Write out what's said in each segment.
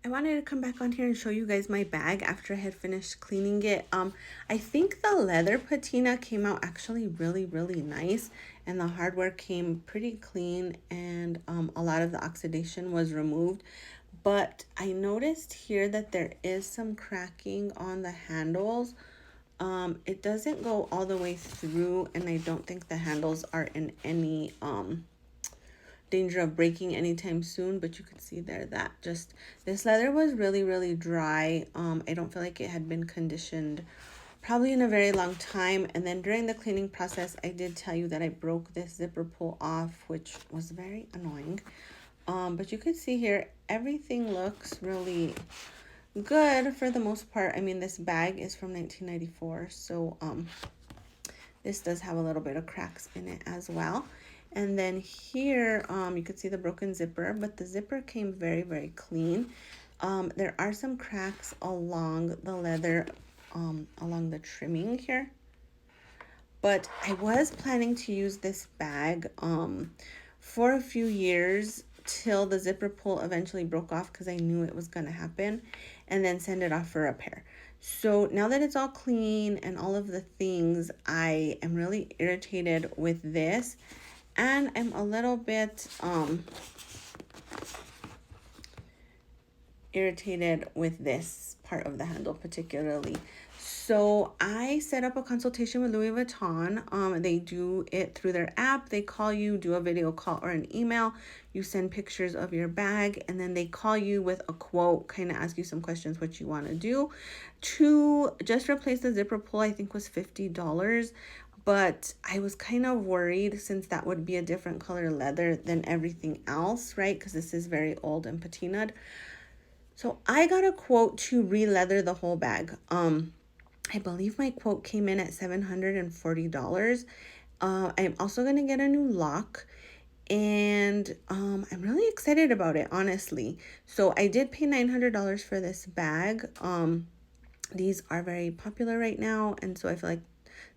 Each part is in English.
I wanted to come back on here and show you guys my bag after I had finished cleaning it. I think the leather patina came out actually really nice, and the hardware came pretty clean, and a lot of the oxidation was removed. But I noticed here that there is some cracking on the handles. It doesn't go all the way through, and I don't think the handles are in any danger of breaking anytime soon, but you could see there that just this leather was really dry. I don't feel like it had been conditioned probably in a very long time. And then during the cleaning process, I did tell you that I broke this zipper pull off, which was very annoying. But you could see here everything looks really good for the most part. I mean, this bag is from 1994, so this does have a little bit of cracks in it as well. And then here, you could see the broken zipper, but the zipper came very clean. There are some cracks along the leather, along the trimming here. But I was planning to use this bag for a few years till the zipper pull eventually broke off, because I knew it was going to happen, and then send it off for repair. So now that it's all clean and all of the things, I am really irritated with this. And I'm a little bit irritated with this part of the handle particularly. So I set up a consultation with Louis Vuitton. They do it through their app. They call you, do a video call or an email. You send pictures of your bag, and then they call you with a quote, kind of ask you some questions what you want to do. To just replace the zipper pull, I think was $50. But I was kind of worried, since that would be a different color leather than everything else, right? Because this is very old and patinaed. So I got a quote to re-leather the whole bag. I believe my quote came in at $740. I'm also going to get a new lock, and I'm really excited about it, honestly. So I did pay $900 for this bag. These are very popular right now, and so I feel like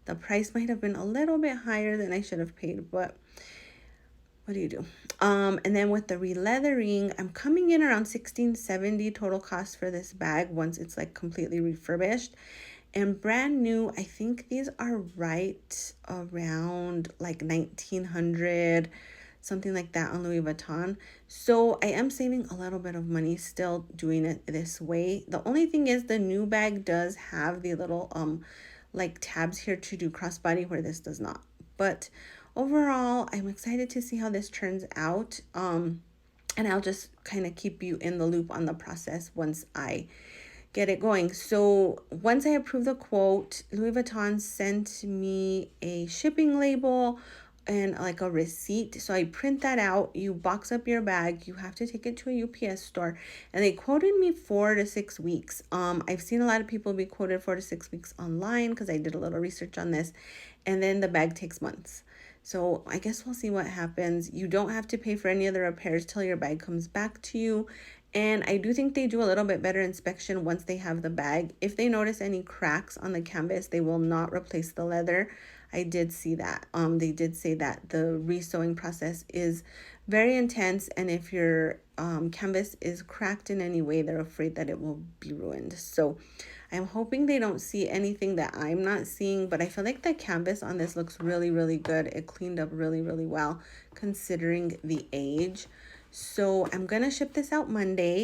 the price might have been a little bit higher than I should have paid, but what do you do? And then with the re-leathering, I'm coming in around $1670 total cost for this bag once it's like completely refurbished. And brand new, I think these are right around like 1900, something like that on Louis Vuitton. So I am saving a little bit of money still doing it this way. The only thing is the new bag does have the little like tabs here to do crossbody, where this does not. But overall, I'm excited to see how this turns out. And I'll just kind of keep you in the loop on the process once I get it going. So once I approve the quote, Louis Vuitton sent me a shipping label and like a receipt. So I print that out. You box up your bag. You have to take it to a UPS store, and they quoted me 4 to 6 weeks. I've seen a lot of people be quoted 4 to 6 weeks online, because I did a little research on this, and then the bag takes months. So I guess we'll see what happens. You don't have to pay for any of the repairs till your bag comes back to you. And I do think they do a little bit better inspection once they have the bag. If they notice any cracks on the canvas, they will not replace the leather. I did see that. They did say that the resewing process is very intense, and if your canvas is cracked in any way, they're afraid that it will be ruined. So I'm hoping they don't see anything that I'm not seeing, but I feel like the canvas on this looks really good. It cleaned up really well considering the age. So I'm gonna ship this out Monday.